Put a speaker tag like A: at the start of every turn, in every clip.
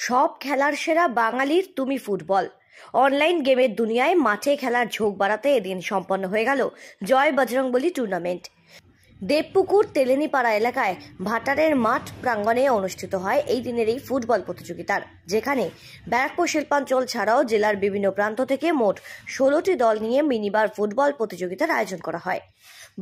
A: সব খেলার সেরা বাঙালির তুমি ফুটবল। অনলাইন গেমের দুনিয়ায় মাঠে খেলার ঝোঁক বাড়াতে এদিন সম্পন্ন হয়ে গেল জয় বজরংবলী টুর্নামেন্ট। দেবপুকুর তেলেনীপাড়া এলাকায় ভাটারের মাঠ প্রাঙ্গণে অনুষ্ঠিত হয় এই দিনের এই ফুটবল প্রতিযোগিতার, যেখানে ব্যারাকপুর শিল্পাঞ্চল ছাড়াও জেলার বিভিন্ন প্রান্ত থেকে মোট 16টি দল নিয়ে মিনিবার ফুটবল প্রতিযোগিতার আয়োজন করা হয়।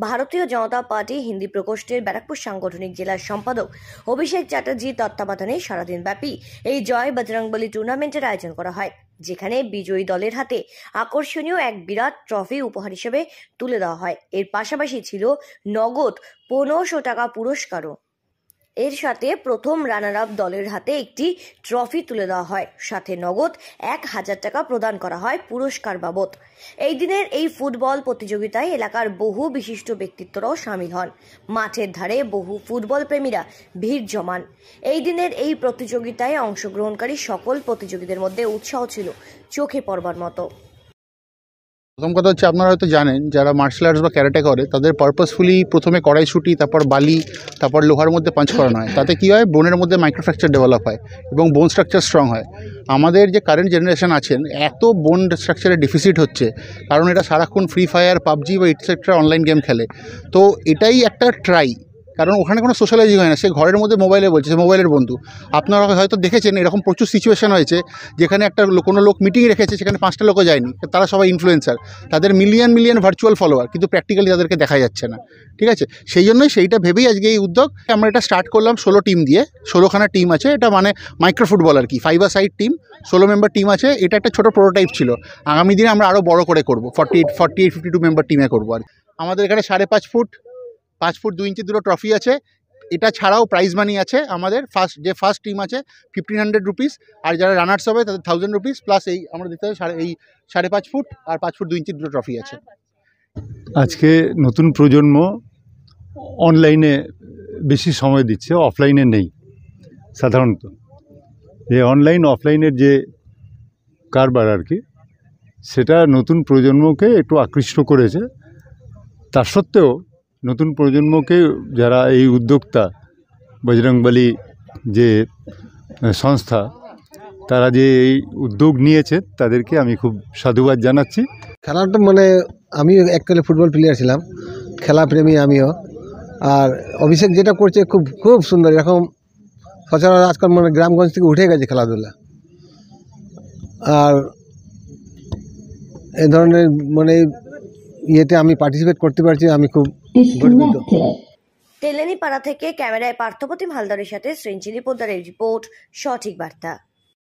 A: ভারতীয় জনতা পার্টি হিন্দি প্রকোষ্ঠের ব্যারাকপুর সাংগঠনিক জেলার সম্পাদক অভিষেক চ্যাটার্জির তত্ত্বাবধানে সারাদিন ব্যাপী এই জয় বজরংবলী টুর্নামেন্টের আয়োজন করা হয়, যেখানে বিজয়ী দলের হাতে আকর্ষণীয় এক বিরাট ট্রফি উপহার হিসেবে তুলে দেওয়া হয়। এর পাশাপাশি ছিল নগদ 1500 টাকা পুরস্কারও। এর সাথে প্রথম রানার আপ দলের হাতে একটি ট্রফি তুলে দেওয়া হয়, সাথে নগদ 1000 টাকা প্রদান করা হয় পুরস্কার বাবদ। এই দিনের এই ফুটবল প্রতিযোগিতায় এলাকার বহু বিশিষ্ট ব্যক্তিত্বরাও সামিল হন। মাঠের ধারে বহু ফুটবল প্রেমীরা ভিড় জমান। এই দিনের এই প্রতিযোগিতায় অংশগ্রহণকারী সকল প্রতিযোগীদের মধ্যে উৎসাহ ছিল চোখে পড়বার মতো।
B: প্রথম কথা হচ্ছে, আপনারা হয়তো জানেন যারা মার্শাল আর্টস বা ক্যারাটে করে তাদের পারপাসফুলি প্রথমে কড়াইশুঁটি, তারপর বালি, তারপর লোহার মধ্যে পাঞ্চ করানো হয়। তাতে কী হয়, বোনের মধ্যে মাইক্রোফ্র্যাকচার ডেভেলপ হয় এবং বোন স্ট্রাকচার স্ট্রং হয়। আমাদের যে কারেন্ট জেনারেশন আছেন, এত বোন স্ট্রাকচারের ডেফিসিট হচ্ছে কারণ এটা সারাক্ষণ ফ্রি ফায়ার, পাবজি বা এটসেট্রা অনলাইন গেম খেলে। তো এটাই একটা ট্রাই, কারণ ওখানে কোনো সোশ্যালাইজিং হয় না, সে ঘরের মধ্যে মোবাইলে বলছে, সে মোবাইলের বন্ধু। আপনারা হয়তো দেখেছেন এরকম প্রচুর সিচুয়েশন হয়েছে যেখানে কোনো লোক মিটিং রেখেছে, সেখানে 5টা লোকও যায়নি, তারা সবাই ইনফ্লুয়েন্সার, তাদের মিলিয়ন ভার্চুয়াল ফলোয়ার, কিন্তু প্র্যাকটিক্যালি তাদেরকে দেখা যাচ্ছে না। ঠিক আছে, সেই জন্যই সেইটা ভেবেই আজকে এই উদ্যোগ। আমরা এটা স্টার্ট করলাম 16 টিম দিয়ে। 16খানা টিম আছে, এটা মানে মাইক্রো ফুটবল আর কি, 5 a side team, 16 member team আছে। এটা একটা ছোটো প্রোটোটাইপ ছিল, আগামী দিনে আমরা আরও বড় করে করবো, 48-52 মেম্বার টিমে করবো। আর আমাদের এখানে 5.5 ফুট 5 ফুট 2 ইঞ্চি দুটো ট্রফি আছে। এটা ছাড়াও প্রাইজ মানি আছে। আমাদের ফার্স্ট টিম আছে 1500 রুপিস, আর যারা রানার্স হবে তাদের 1000 রুপিস, প্লাস এই আমরা দিতে হবে এই 5.5 ফুট আর 5 ফুট 2 ইঞ্চি দুটো ট্রফি আছে।
C: আজকে নতুন প্রজন্ম অনলাইনে বেশি সময় দিচ্ছে, অফলাইনে নেই। সাধারণত যে অনলাইন অফলাইনের যে কারবার আর কি, সেটা নতুন প্রজন্মকে একটু আকৃষ্ট করেছে। তা সত্ত্বেও নতুন প্রজন্মকে যারা এই উদ্যোক্তা বজরংবলী যে সংস্থা, তারা যে এই উদ্যোগ নিয়েছে তাদেরকে আমি খুব সাধুবাদ জানাচ্ছি।
D: খেলাটা মানে আমি এককালে ফুটবল প্লেয়ার ছিলাম, খেলাপ্রেমী আমিও। আর অভিষেক যেটা করছে খুব খুব সুন্দর। এরকম সচরাচর আজকাল মানে গ্রামগঞ্জ থেকে উঠে গেছে খেলাধুলা। আর এই ধরনের মানে ইয়েতে আমি পার্টিসিপেট করতে পারছি, আমি খুব গর্বিত।
A: তেলেনীপাড়া থেকে ক্যামেরায় পার্থপ্রতিম হালদারের সাথে সৃঞ্জিনী পোদ্দারের রিপোর্ট, সঠিক বার্তা।